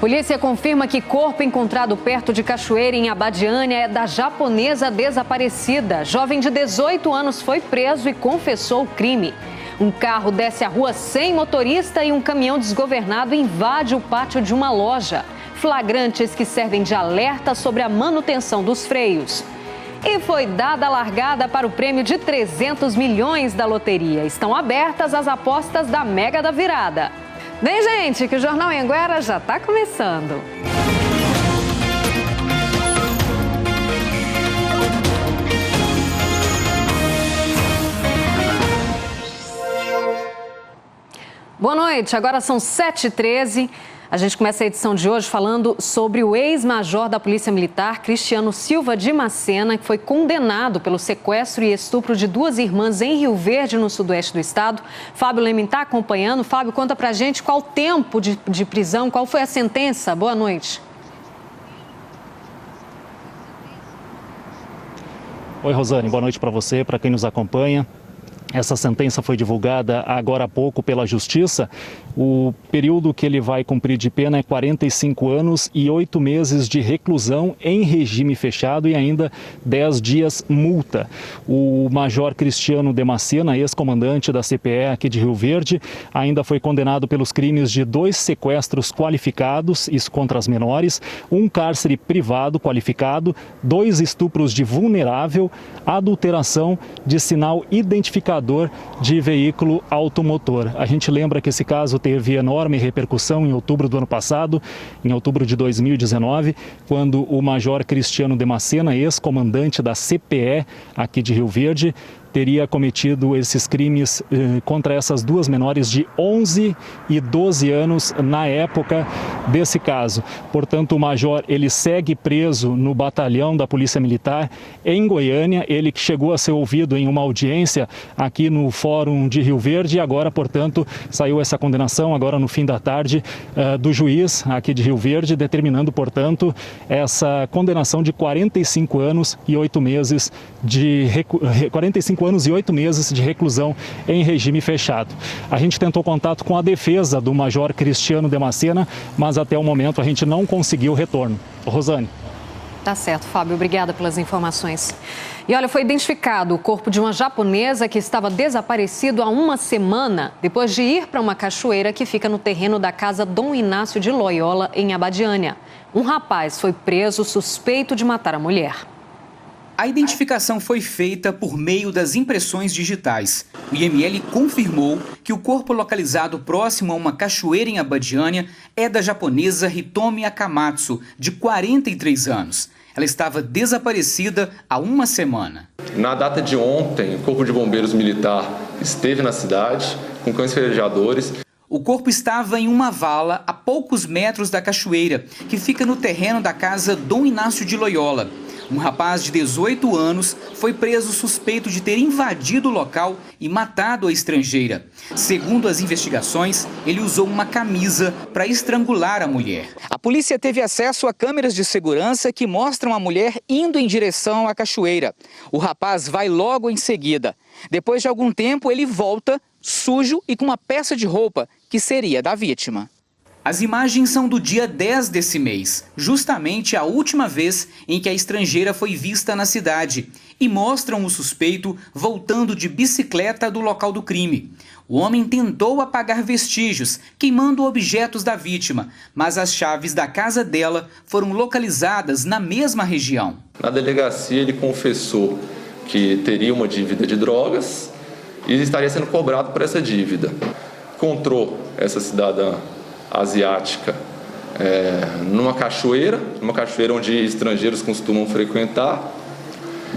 Polícia confirma que corpo encontrado perto de Cachoeira, em Abadiânia, é da japonesa desaparecida. Jovem de 18 anos foi preso e confessou o crime. Um carro desce a rua sem motorista e um caminhão desgovernado invade o pátio de uma loja. Flagrantes que servem de alerta sobre a manutenção dos freios. E foi dada a largada para o prêmio de 300 milhões da loteria. Estão abertas as apostas da Mega da Virada. Vem, gente, que o Jornal Anhanguera já está começando. Boa noite, agora são 7h13. A gente começa a edição de hoje falando sobre o ex-major da Polícia Militar, Cristiano Silva de Macena, que foi condenado pelo sequestro e estupro de duas irmãs em Rio Verde, no sudoeste do estado. Fábio Lemin está acompanhando. Fábio, conta pra gente qual o tempo de prisão, qual foi a sentença. Boa noite. Oi, Rosane, boa noite para você, para quem nos acompanha. Essa sentença foi divulgada agora há pouco pela Justiça. O período que ele vai cumprir de pena é 45 anos e 8 meses de reclusão em regime fechado e ainda 10 dias multa. O major Cristiano de Macena, ex-comandante da CPE aqui de Rio Verde, ainda foi condenado pelos crimes de 2 sequestros qualificados, isso contra as menores, 1 cárcere privado qualificado, 2 estupros de vulnerável, adulteração de sinal identificador de veículo automotor. A gente lembra que esse caso teve enorme repercussão em outubro do ano passado, em outubro de 2019, quando o major Cristiano de Macena, ex-comandante da CPE aqui de Rio Verde, teria cometido esses crimes contra essas duas menores de 11 e 12 anos na época desse caso. Portanto, o major, ele segue preso no batalhão da Polícia Militar em Goiânia. Ele que chegou a ser ouvido em uma audiência aqui no Fórum de Rio Verde e agora, portanto, saiu essa condenação agora no fim da tarde do juiz aqui de Rio Verde, determinando, portanto, essa condenação de 45 anos e 8 meses de 45 anos e 8 meses de reclusão em regime fechado. A gente tentou contato com a defesa do major Cristiano de Macena, mas até o momento a gente não conseguiu retorno. Rosane. Tá certo, Fábio. Obrigada pelas informações. E olha, foi identificado o corpo de uma japonesa que estava desaparecido há uma semana, depois de ir para uma cachoeira que fica no terreno da casa Dom Inácio de Loyola, em Abadiânia. Um rapaz foi preso suspeito de matar a mulher. A identificação foi feita por meio das impressões digitais. O IML confirmou que o corpo localizado próximo a uma cachoeira em Abadiânia é da japonesa Hitomi Akamatsu, de 43 anos. Ela estava desaparecida há uma semana. Na data de ontem, o Corpo de Bombeiros Militar esteve na cidade com cães farejadores. O corpo estava em uma vala a poucos metros da cachoeira, que fica no terreno da casa Dom Inácio de Loyola. Um rapaz de 18 anos foi preso suspeito de ter invadido o local e matado a estrangeira. Segundo as investigações, ele usou uma camisa para estrangular a mulher. A polícia teve acesso a câmeras de segurança que mostram a mulher indo em direção à cachoeira. O rapaz vai logo em seguida. Depois de algum tempo, ele volta, sujo e com uma peça de roupa que seria da vítima. As imagens são do dia 10 desse mês, justamente a última vez em que a estrangeira foi vista na cidade, e mostram o suspeito voltando de bicicleta do local do crime. O homem tentou apagar vestígios, queimando objetos da vítima, mas as chaves da casa dela foram localizadas na mesma região. Na delegacia ele confessou que teria uma dívida de drogas e estaria sendo cobrado por essa dívida. Encontrou essa cidadã asiática numa cachoeira onde estrangeiros costumam frequentar,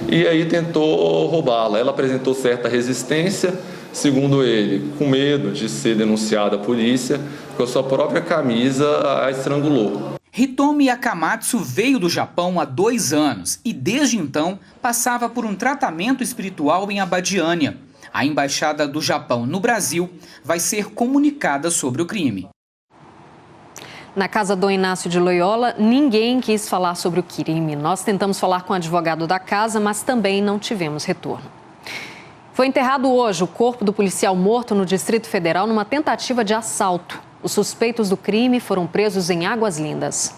e aí tentou roubá-la. Ela apresentou certa resistência, segundo ele, com medo de ser denunciada à polícia, com a sua própria camisa a estrangulou. Hitomi Akamatsu veio do Japão há 2 anos e desde então passava por um tratamento espiritual em Abadiânia. A embaixada do Japão no Brasil vai ser comunicada sobre o crime. Na casa Dom Inácio de Loyola, ninguém quis falar sobre o crime. Nós tentamos falar com o advogado da casa, mas também não tivemos retorno. Foi enterrado hoje o corpo do policial morto no Distrito Federal numa tentativa de assalto. Os suspeitos do crime foram presos em Águas Lindas.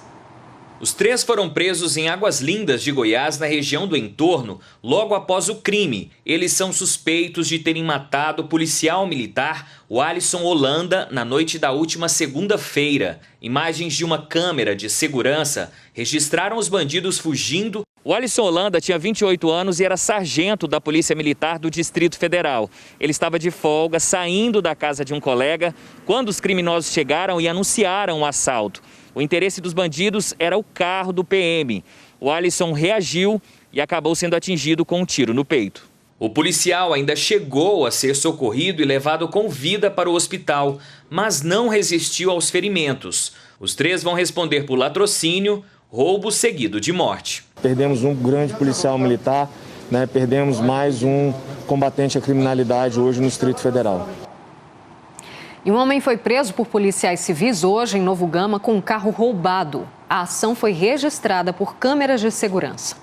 Os 3 foram presos em Águas Lindas de Goiás, na região do entorno, logo após o crime. Eles são suspeitos de terem matado o policial militar, o Alisson Holanda, na noite da última segunda-feira. Imagens de uma câmera de segurança registraram os bandidos fugindo. O Alisson Holanda tinha 28 anos e era sargento da Polícia Militar do Distrito Federal. Ele estava de folga, saindo da casa de um colega, quando os criminosos chegaram e anunciaram o assalto. O interesse dos bandidos era o carro do PM. O Alisson reagiu e acabou sendo atingido com um tiro no peito. O policial ainda chegou a ser socorrido e levado com vida para o hospital, mas não resistiu aos ferimentos. Os 3 vão responder por latrocínio, roubo seguido de morte. Perdemos um grande policial militar, perdemos mais um combatente à criminalidade hoje no Distrito Federal. E um homem foi preso por policiais civis hoje em Novo Gama com um carro roubado. A ação foi registrada por câmeras de segurança.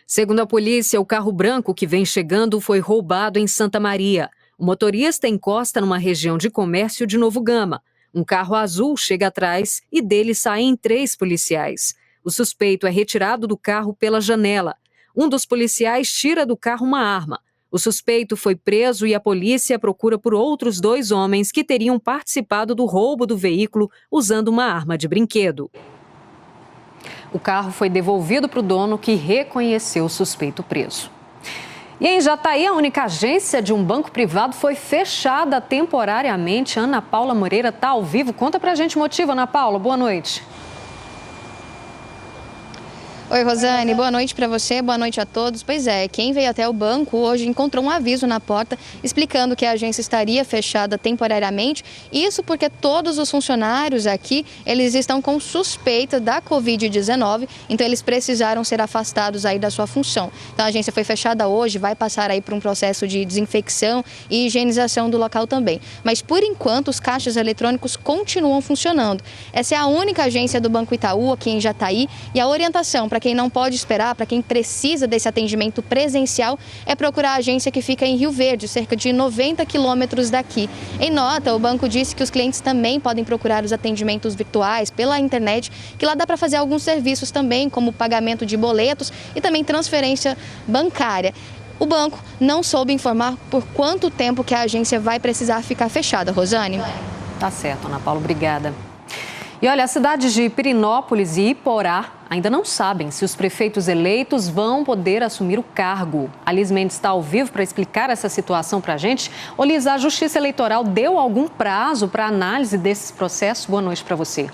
Segundo a polícia, o carro branco que vem chegando foi roubado em Santa Maria. O motorista encosta numa região de comércio de Novo Gama. Um carro azul chega atrás e dele saem 3 policiais. O suspeito é retirado do carro pela janela. Um dos policiais tira do carro uma arma. O suspeito foi preso e a polícia procura por outros 2 homens que teriam participado do roubo do veículo usando uma arma de brinquedo. O carro foi devolvido para o dono, que reconheceu o suspeito preso. E em Jataí, a única agência de um banco privado foi fechada temporariamente. Ana Paula Moreira está ao vivo. Conta pra gente o motivo, Ana Paula. Boa noite. Oi, Rosane, boa noite para você, boa noite a todos. Pois é, quem veio até o banco hoje encontrou um aviso na porta explicando que a agência estaria fechada temporariamente. Isso porque todos os funcionários aqui, eles estão com suspeita da Covid-19, então eles precisaram ser afastados aí da sua função. Então a agência foi fechada hoje, vai passar aí por um processo de desinfecção e higienização do local também. Mas por enquanto os caixas eletrônicos continuam funcionando. Essa é a única agência do Banco Itaú aqui em Jataí e a orientação para quem não pode esperar, para quem precisa desse atendimento presencial, é procurar a agência que fica em Rio Verde, cerca de 90 quilômetros daqui. Em nota, o banco disse que os clientes também podem procurar os atendimentos virtuais pela internet, que lá dá para fazer alguns serviços também, como pagamento de boletos e também transferência bancária. O banco não soube informar por quanto tempo que a agência vai precisar ficar fechada. Rosane? Tá certo, Ana Paula, obrigada. E olha, as cidades de Pirenópolis e Iporá ainda não sabem se os prefeitos eleitos vão poder assumir o cargo. A Liz Mendes está ao vivo para explicar essa situação para a gente. Ô Liz, a Justiça Eleitoral deu algum prazo para análise desses processos? Boa noite para você.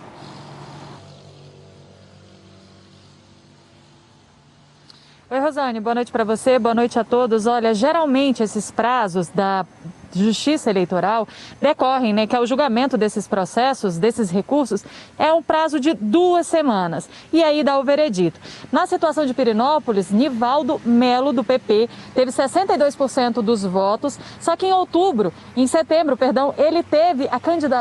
Oi, Rosane, boa noite para você, boa noite a todos. Olha, geralmente esses prazos da Justiça Eleitoral decorrem, que é o julgamento desses processos, desses recursos, é um prazo de 2 semanas. E aí dá o veredito. Na situação de Pirenópolis, Nivaldo Melo, do PP, teve 62% dos votos, só que em setembro, ele teve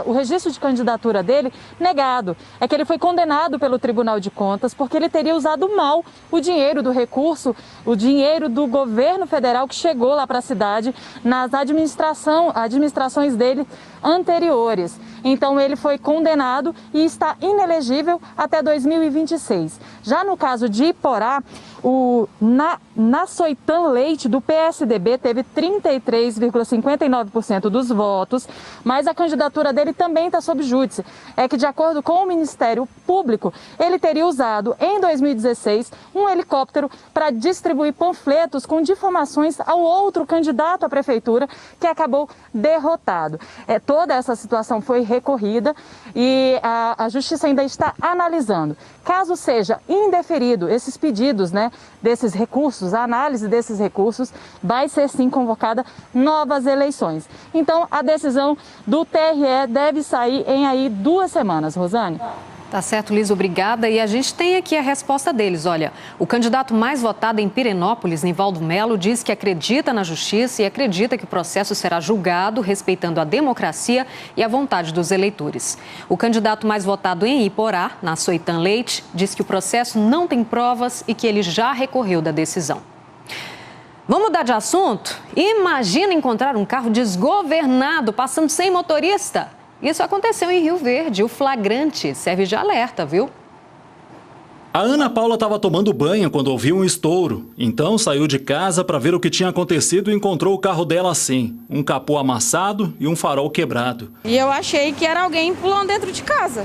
o registro de candidatura dele negado. É que ele foi condenado pelo Tribunal de Contas porque ele teria usado mal o dinheiro do recurso, o dinheiro do governo federal que chegou lá para a cidade nas administrações dele anteriores. Então ele foi condenado e está inelegível até 2026. Já no caso de Iporá, o Nassoitan Leite, do PSDB, teve 33,59% dos votos, mas a candidatura dele também está sob júdice. É que, de acordo com o Ministério Público, ele teria usado, em 2016, um helicóptero para distribuir panfletos com difamações ao outro candidato à prefeitura, que acabou derrotado. Toda essa situação foi recorrida e a Justiça ainda está analisando. Caso seja indeferido esses pedidos, desses recursos, a análise desses recursos, vai ser sim convocada novas eleições. Então, a decisão do TRE deve sair em aí 2 semanas, Rosane. Tá certo, Liz, obrigada. E a gente tem aqui a resposta deles. Olha, o candidato mais votado em Pirenópolis, Nivaldo Melo, diz que acredita na justiça e acredita que o processo será julgado respeitando a democracia e a vontade dos eleitores. O candidato mais votado em Iporá, Nassoitan Leite, diz que o processo não tem provas e que ele já recorreu da decisão. Vamos mudar de assunto? Imagina encontrar um carro desgovernado passando sem motorista. Isso aconteceu em Rio Verde. O flagrante serve de alerta, viu? A Ana Paula estava tomando banho quando ouviu um estouro. Então saiu de casa para ver o que tinha acontecido e encontrou o carro dela assim. Um capô amassado e um farol quebrado. E eu achei que era alguém pulando dentro de casa.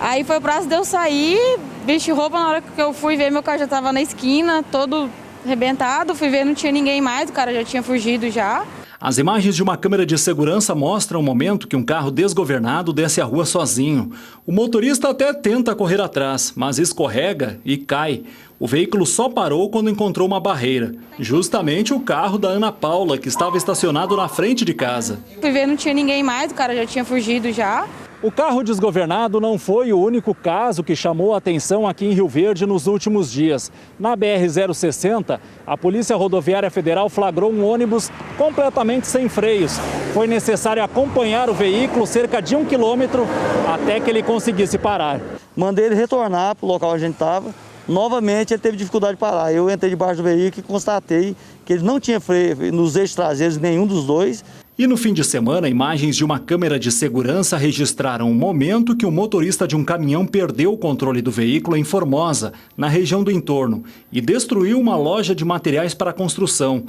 Aí foi o prazo de eu sair, vesti roupa, na hora que eu fui ver, meu carro já estava na esquina, todo arrebentado. Fui ver, não tinha ninguém mais, o cara já tinha fugido já. As imagens de uma câmera de segurança mostram o momento que um carro desgovernado desce a rua sozinho. O motorista até tenta correr atrás, mas escorrega e cai. O veículo só parou quando encontrou uma barreira. Justamente o carro da Ana Paula, que estava estacionado na frente de casa. Fui ver, não tinha ninguém mais, o cara já tinha fugido já. O carro desgovernado não foi o único caso que chamou a atenção aqui em Rio Verde nos últimos dias. Na BR-060, a Polícia Rodoviária Federal flagrou um ônibus completamente sem freios. Foi necessário acompanhar o veículo cerca de 1 quilômetro até que ele conseguisse parar. Mandei ele retornar para o local onde a gente estava. Novamente ele teve dificuldade de parar. Eu entrei debaixo do veículo e constatei que ele não tinha freio nos eixos traseiros, nenhum dos dois. E no fim de semana, imagens de uma câmera de segurança registraram o momento que o motorista de um caminhão perdeu o controle do veículo em Formosa, na região do entorno, e destruiu uma loja de materiais para construção.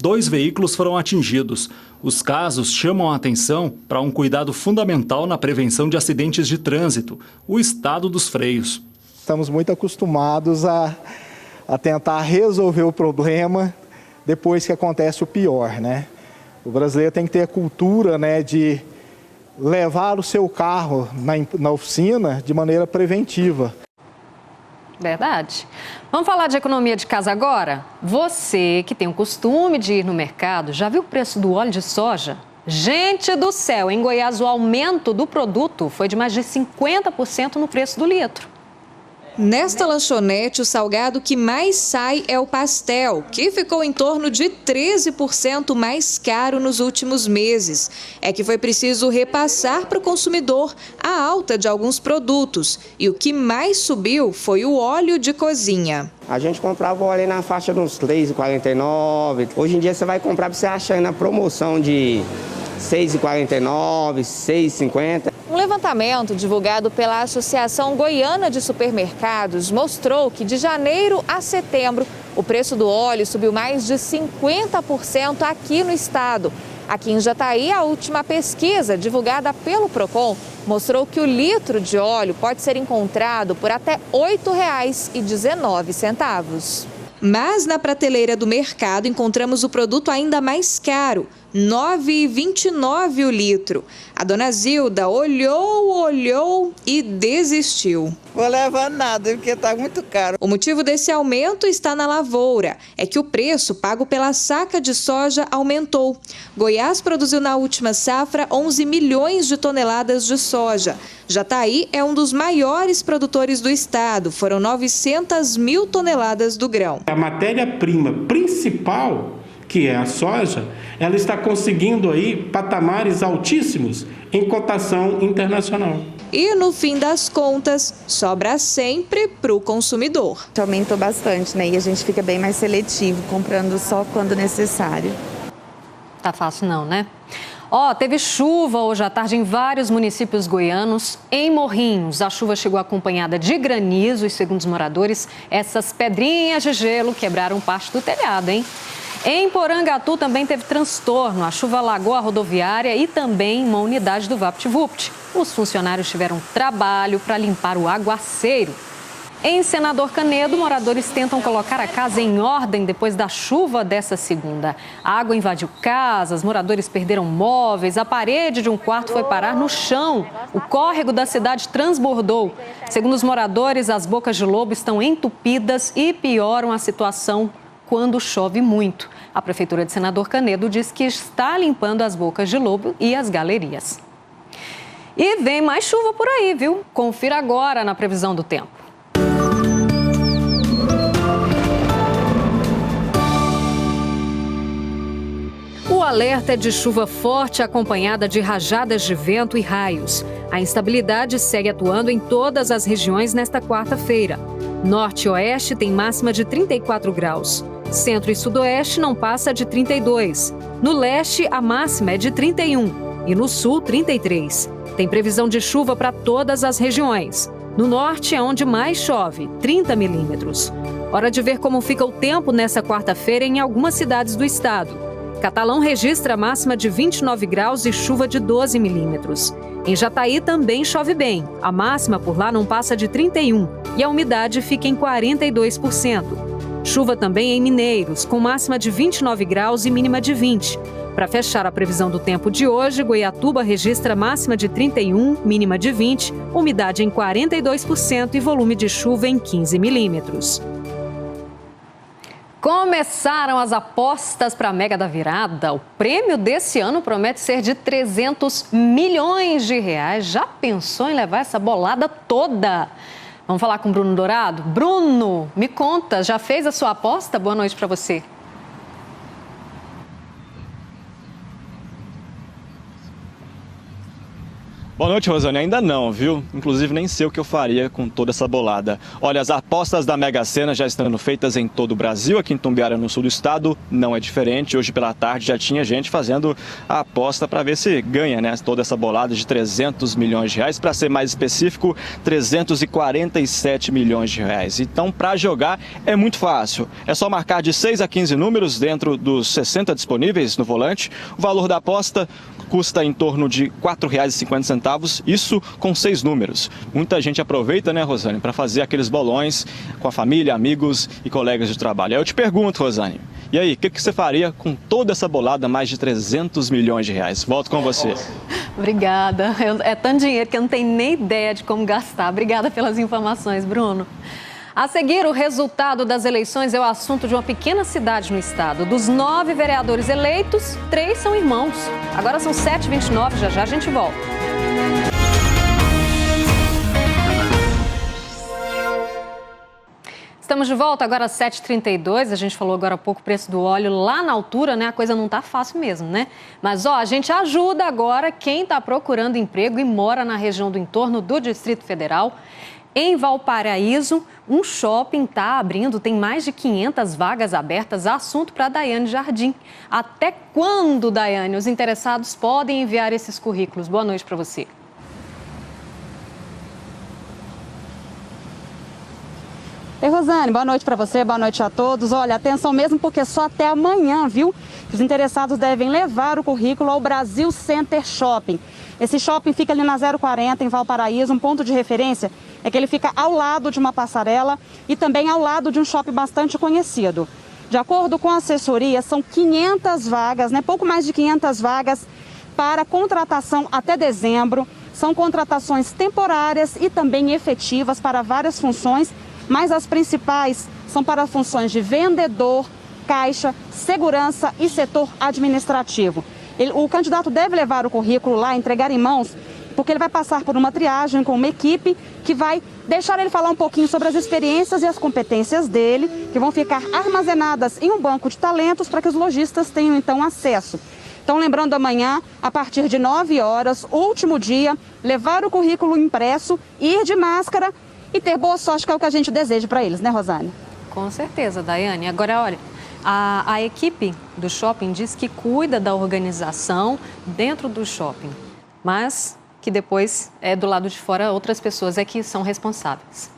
2 veículos foram atingidos. Os casos chamam a atenção para um cuidado fundamental na prevenção de acidentes de trânsito, o estado dos freios. Estamos muito acostumados a tentar resolver o problema depois que acontece o pior, né? O brasileiro tem que ter a cultura, né, de levar o seu carro na oficina de maneira preventiva. Verdade. Vamos falar de economia de casa agora? Você que tem o costume de ir no mercado, já viu o preço do óleo de soja? Gente do céu, em Goiás o aumento do produto foi de mais de 50% no preço do litro. Nesta lanchonete, o salgado que mais sai é o pastel, que ficou em torno de 13% mais caro nos últimos meses. É que foi preciso repassar para o consumidor a alta de alguns produtos. E o que mais subiu foi o óleo de cozinha. A gente comprava o óleo na faixa de uns R$ 3,49. Hoje em dia você vai comprar para você achar na promoção de R$ 6,49, R$ 6,50. Um levantamento divulgado pela Associação Goiana de Supermercados mostrou que de janeiro a setembro o preço do óleo subiu mais de 50% aqui no estado. Aqui em Jataí, a última pesquisa divulgada pelo Procon mostrou que o litro de óleo pode ser encontrado por até R$ 8,19. Mas na prateleira do mercado encontramos o produto ainda mais caro, R$ 9,29 o litro. A dona Zilda olhou e desistiu. Vou levar nada, porque está muito caro. O motivo desse aumento está na lavoura. É que o preço pago pela saca de soja aumentou. Goiás produziu na última safra 11 milhões de toneladas de soja. Jataí é um dos maiores produtores do estado. Foram 900 mil toneladas do grão. A matéria-prima principal, que é a soja, ela está conseguindo aí patamares altíssimos em cotação internacional. E no fim das contas, sobra sempre para o consumidor. Aumentou bastante, né? E a gente fica bem mais seletivo, comprando só quando necessário. Tá fácil não, né? Teve chuva hoje à tarde em vários municípios goianos. Em Morrinhos, a chuva chegou acompanhada de granizo e, segundo os moradores, essas pedrinhas de gelo quebraram parte do telhado, hein? Em Porangatu também teve transtorno. A chuva alagou a rodoviária e também uma unidade do VaptVupt. Os funcionários tiveram trabalho para limpar o aguaceiro. Em Senador Canedo, moradores tentam colocar a casa em ordem depois da chuva dessa segunda. A água invadiu casas, moradores perderam móveis, a parede de um quarto foi parar no chão. O córrego da cidade transbordou. Segundo os moradores, as bocas de lobo estão entupidas e pioram a situação quando chove muito. A Prefeitura de Senador Canedo diz que está limpando as bocas de lobo e as galerias. E vem mais chuva por aí, viu? Confira agora na previsão do tempo. O alerta é de chuva forte acompanhada de rajadas de vento e raios. A instabilidade segue atuando em todas as regiões nesta quarta-feira. Norte e Oeste tem máxima de 34 graus. Centro e Sudoeste não passa de 32. No Leste, a máxima é de 31 e no Sul, 33. Tem previsão de chuva para todas as regiões. No norte é onde mais chove, 30 milímetros. Hora de ver como fica o tempo nessa quarta-feira em algumas cidades do estado. Catalão registra a máxima de 29 graus e chuva de 12 milímetros. Em Jataí também chove bem. A máxima por lá não passa de 31 e a umidade fica em 42%. Chuva também em Mineiros, com máxima de 29 graus e mínima de 20. Para fechar a previsão do tempo de hoje, Goiatuba registra máxima de 31, mínima de 20, umidade em 42% e volume de chuva em 15 milímetros. Começaram as apostas para a Mega da Virada. O prêmio desse ano promete ser de 300 milhões de reais. Já pensou em levar essa bolada toda? Vamos falar com o Bruno Dourado? Bruno, me conta, já fez a sua aposta? Boa noite para você. Boa noite, Rosane. Ainda não, viu? Inclusive, nem sei o que eu faria com toda essa bolada. Olha, as apostas da Mega Sena já estão sendo feitas em todo o Brasil. Aqui em Tumbiara, no sul do estado, não é diferente. Hoje pela tarde já tinha gente fazendo a aposta para ver se ganha, né? Toda essa bolada de 300 milhões de reais. Para ser mais específico, 347 milhões de reais. Então, para jogar é muito fácil. É só marcar de 6 a 15 números dentro dos 60 disponíveis no volante. O valor da aposta custa em torno de R$ 4,50, isso com 6 números. Muita gente aproveita, né, Rosane, para fazer aqueles bolões com a família, amigos e colegas de trabalho. Aí eu te pergunto, Rosane, e aí, o que você faria com toda essa bolada, mais de 300 milhões de reais? Volto com você. Obrigada. É tanto dinheiro que eu não tenho nem ideia de como gastar. Obrigada pelas informações, Bruno. A seguir, o resultado das eleições é o assunto de uma pequena cidade no estado. Dos 9 vereadores eleitos, 3 são irmãos. Agora são 7h29, já a gente volta. Estamos de volta agora às 7h32, a gente falou agora há pouco o preço do óleo lá na altura, né? A coisa não tá fácil mesmo, né? Mas, a gente ajuda agora quem está procurando emprego e mora na região do entorno do Distrito Federal. Em Valparaíso, um shopping está abrindo, tem mais de 500 vagas abertas. Assunto para a Daiane Jardim. Até quando, Daiane, os interessados podem enviar esses currículos? Boa noite para você. Ei, Rosane, boa noite para você, boa noite a todos. Olha, atenção mesmo, porque só até amanhã, viu? Os interessados devem levar o currículo ao Brasil Center Shopping. Esse shopping fica ali na 040, em Valparaíso. Um ponto de referência é que ele fica ao lado de uma passarela e também ao lado de um shopping bastante conhecido. De acordo com a assessoria, são 500 vagas, né? Pouco mais de 500 vagas para contratação até dezembro. São contratações temporárias e também efetivas para várias funções, mas as principais são para funções de vendedor, caixa, segurança e setor administrativo. O candidato deve levar o currículo lá, entregar em mãos, porque ele vai passar por uma triagem com uma equipe que vai deixar ele falar um pouquinho sobre as experiências e as competências dele, que vão ficar armazenadas em um banco de talentos para que os lojistas tenham então acesso. Então, lembrando, amanhã, a partir de 9 horas, último dia, levar o currículo impresso, ir de máscara e ter boa sorte, que é o que a gente deseja para eles, né, Rosane? Com certeza, Daiane. Agora, olha, a equipe do shopping diz que cuida da organização dentro do shopping, mas que depois, do lado de fora, outras pessoas é que são responsáveis.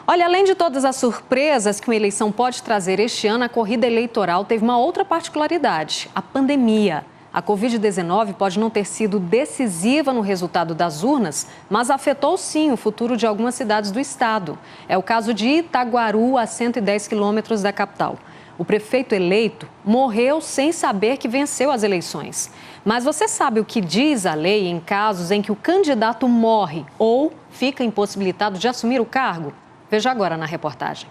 Olha, além de todas as surpresas que uma eleição pode trazer este ano, a corrida eleitoral teve uma outra particularidade, a pandemia. A Covid-19 pode não ter sido decisiva no resultado das urnas, mas afetou sim o futuro de algumas cidades do estado. É o caso de Itaguaru, a 110 quilômetros da capital. O prefeito eleito morreu sem saber que venceu as eleições. Mas você sabe o que diz a lei em casos em que o candidato morre ou fica impossibilitado de assumir o cargo? Veja agora na reportagem.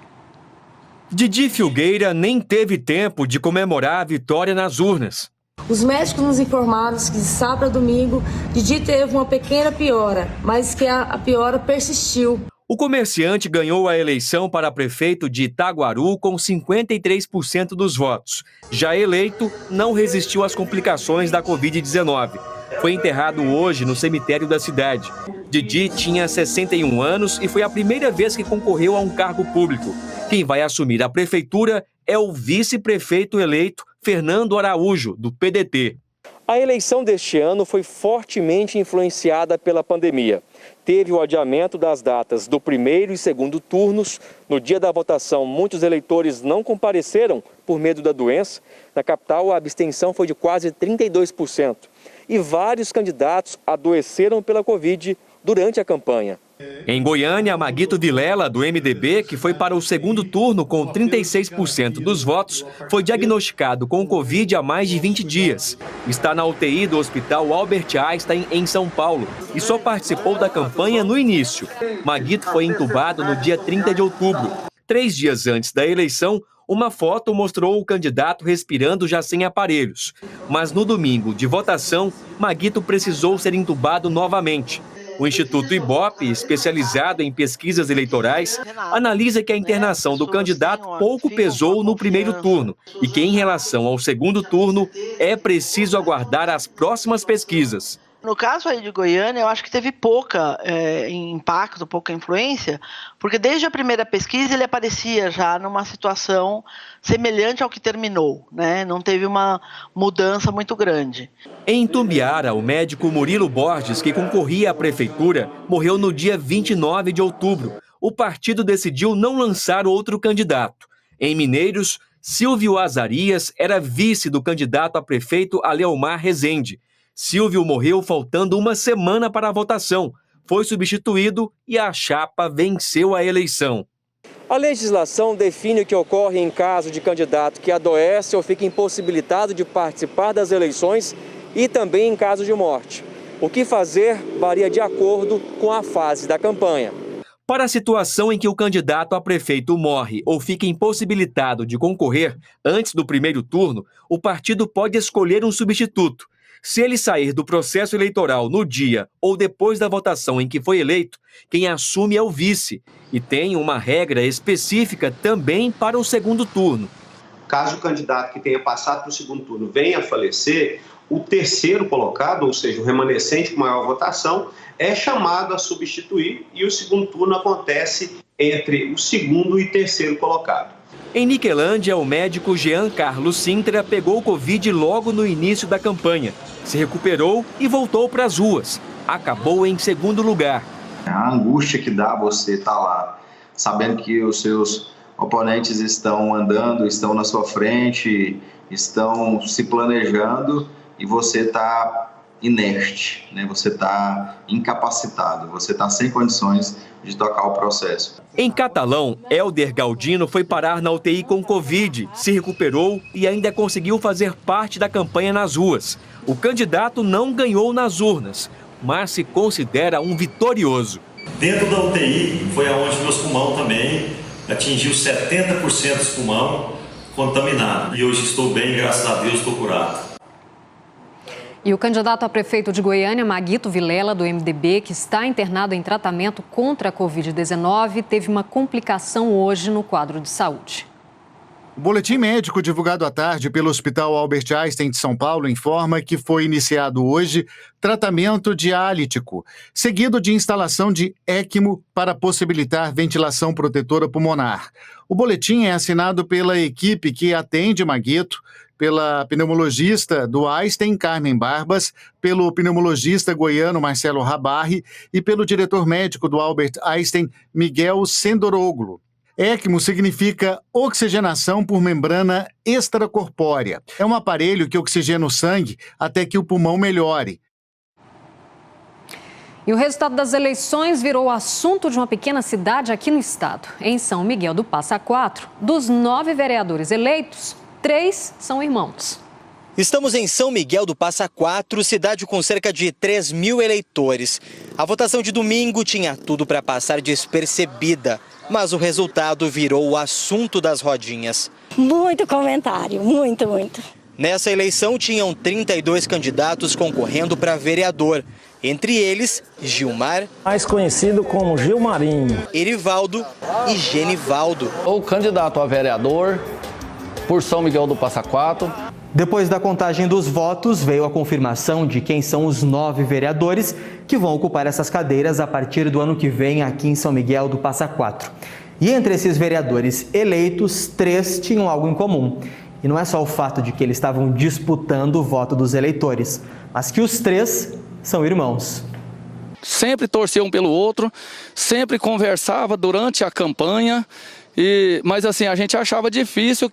Didi Filgueira nem teve tempo de comemorar a vitória nas urnas. Os médicos nos informaram que de sábado a domingo, Didi teve uma pequena piora, mas que a piora persistiu. O comerciante ganhou a eleição para prefeito de Itaguaru com 53% dos votos. Já eleito, não resistiu às complicações da Covid-19. Foi enterrado hoje no cemitério da cidade. Didi tinha 61 anos e foi a primeira vez que concorreu a um cargo público. Quem vai assumir a prefeitura é o vice-prefeito eleito Fernando Araújo, do PDT. A eleição deste ano foi fortemente influenciada pela pandemia. Teve o adiamento das datas do primeiro e segundo turnos. No dia da votação, muitos eleitores não compareceram por medo da doença. Na capital, a abstenção foi de quase 32%. E vários candidatos adoeceram pela Covid durante a campanha. Em Goiânia, Maguito Vilela, do MDB, que foi para o segundo turno com 36% dos votos, foi diagnosticado com Covid há mais de 20 dias. Está na UTI do Hospital Albert Einstein, em São Paulo, e só participou da campanha no início. Maguito foi entubado no dia 30 de outubro. 3 dias antes da eleição, uma foto mostrou o candidato respirando já sem aparelhos. Mas no domingo de votação, Maguito precisou ser entubado novamente. O Instituto Ibope, especializado em pesquisas eleitorais, analisa que a internação do candidato pouco pesou no primeiro turno e que, em relação ao segundo turno, é preciso aguardar as próximas pesquisas. No caso aí de Goiânia, eu acho que teve pouca impacto, pouca influência, porque desde a primeira pesquisa ele aparecia já numa situação semelhante ao que terminou, né? Não teve uma mudança muito grande. Em Itumbiara, o médico Murilo Borges, que concorria à prefeitura, morreu no dia 29 de outubro. O partido decidiu não lançar outro candidato. Em Mineiros, Silvio Azarias era vice do candidato a prefeito Aleomar Rezende. Silvio morreu faltando uma semana para a votação. Foi substituído e a chapa venceu a eleição. A legislação define o que ocorre em caso de candidato que adoece ou fica impossibilitado de participar das eleições e também em caso de morte. O que fazer varia de acordo com a fase da campanha. Para a situação em que o candidato a prefeito morre ou fica impossibilitado de concorrer antes do primeiro turno, o partido pode escolher um substituto. Se ele sair do processo eleitoral no dia ou depois da votação em que foi eleito, quem assume é o vice. E tem uma regra específica também para o segundo turno. Caso o candidato que tenha passado para o segundo turno venha a falecer, o terceiro colocado, ou seja, o remanescente com maior votação, é chamado a substituir e o segundo turno acontece entre o segundo e terceiro colocado. Em Niquelândia, o médico Jean Carlos Sintra pegou Covid logo no início da campanha. Se recuperou e voltou para as ruas. Acabou em segundo lugar. A angústia que dá você estar lá, sabendo que os seus oponentes estão andando, estão na sua frente, estão se planejando e você está inerte, né? Você está incapacitado, você está sem condições de tocar o processo. Em Catalão, Hélder Galdino foi parar na UTI com Covid, se recuperou e ainda conseguiu fazer parte da campanha nas ruas. O candidato não ganhou nas urnas, mas se considera um vitorioso. Dentro da UTI foi aonde meus pulmões também atingiu 70% dos pulmões contaminados. E hoje estou bem, graças a Deus, estou curado. E o candidato a prefeito de Goiânia, Maguito Vilela, do MDB, que está internado em tratamento contra a Covid-19, teve uma complicação hoje no quadro de saúde. O boletim médico divulgado à tarde pelo Hospital Albert Einstein de São Paulo informa que foi iniciado hoje tratamento dialítico, seguido de instalação de ECMO para possibilitar ventilação protetora pulmonar. O boletim é assinado pela equipe que atende Maguito, pela pneumologista do Einstein, Carmen Barbas, pelo pneumologista goiano Marcelo Rabarri e pelo diretor médico do Albert Einstein, Miguel Sendoroglu. ECMO significa oxigenação por membrana extracorpórea. É um aparelho que oxigena o sangue até que o pulmão melhore. E o resultado das eleições virou assunto de uma pequena cidade aqui no estado. Em São Miguel do Passa Quatro, dos 9 vereadores eleitos, 3 são irmãos. Estamos em São Miguel do Passa Quatro, cidade com cerca de 3.000 eleitores. A votação de domingo tinha tudo para passar despercebida, mas o resultado virou o assunto das rodinhas. Muito comentário, muito. Nessa eleição tinham 32 candidatos concorrendo para vereador. Entre eles, Gilmar, mais conhecido como Gilmarinho, Erivaldo e Genivaldo. O candidato a vereador por São Miguel do Passa Quatro. Depois da contagem dos votos, veio a confirmação de quem são os 9 vereadores que vão ocupar essas cadeiras a partir do ano que vem aqui em São Miguel do Passa Quatro. E entre esses vereadores eleitos, 3 tinham algo em comum. E não é só o fato de que eles estavam disputando o voto dos eleitores, mas que os três são irmãos. Sempre torcia um pelo outro, sempre conversava durante a campanha, mas assim, a gente achava difícil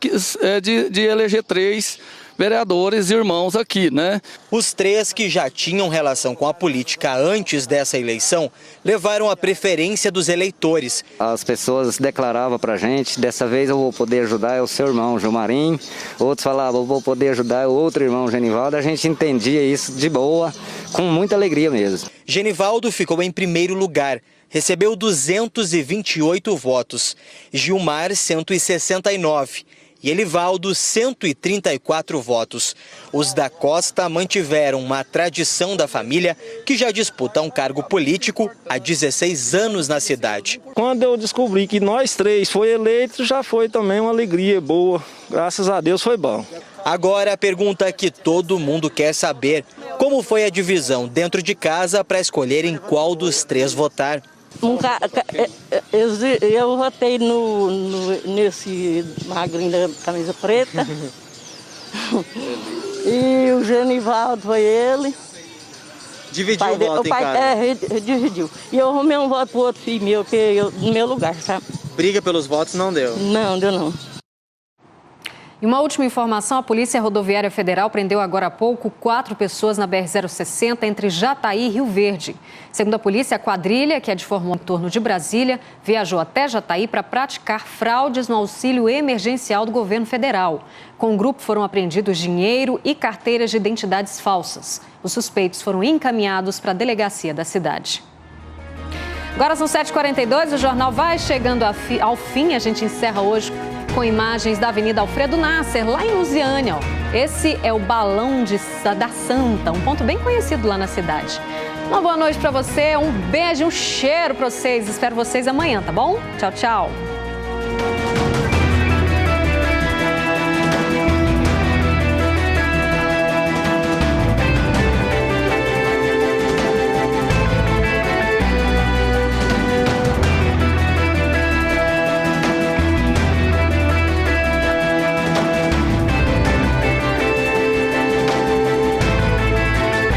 de eleger 3 vereadores irmãos aqui, né? Os 3 que já tinham relação com a política antes dessa eleição levaram a preferência dos eleitores. As pessoas declaravam pra gente, dessa vez eu vou poder ajudar, é o seu irmão Gilmarim. Outros falavam, eu vou poder ajudar, é o outro irmão Genivaldo. A gente entendia isso de boa, com muita alegria mesmo. Genivaldo ficou em primeiro lugar. Recebeu 228 votos. Gilmar, 169. E Elivaldo, 134 votos. Os da Costa mantiveram uma tradição da família que já disputa um cargo político há 16 anos na cidade. Quando eu descobri que nós 3 foi eleito, já foi também uma alegria boa. Graças a Deus foi bom. Agora a pergunta que todo mundo quer saber: como foi a divisão dentro de casa para escolher em qual dos 3 votar? Eu votei nesse magrinho da camisa preta. E o Genivaldo foi ele. Dividiu o voto em casa? Dividiu. E eu arrumei um voto pro outro filho meu, no meu lugar, sabe? Briga pelos votos não deu? Não, deu não. E uma última informação, a Polícia Rodoviária Federal prendeu agora há pouco 4 pessoas na BR-060 entre Jataí e Rio Verde. Segundo a polícia, a quadrilha, que é de forma em torno de Brasília, viajou até Jataí para praticar fraudes no auxílio emergencial do governo federal. Com o grupo foram apreendidos dinheiro e carteiras de identidades falsas. Os suspeitos foram encaminhados para a delegacia da cidade. Agora são 7h42, o jornal vai chegando ao fim. A gente encerra hoje com imagens da Avenida Alfredo Nasser, lá em Lusiânia. Esse é o Balão da Santa, um ponto bem conhecido lá na cidade. Uma boa noite para você, um beijo, um cheiro para vocês. Espero vocês amanhã, tá bom? Tchau, tchau.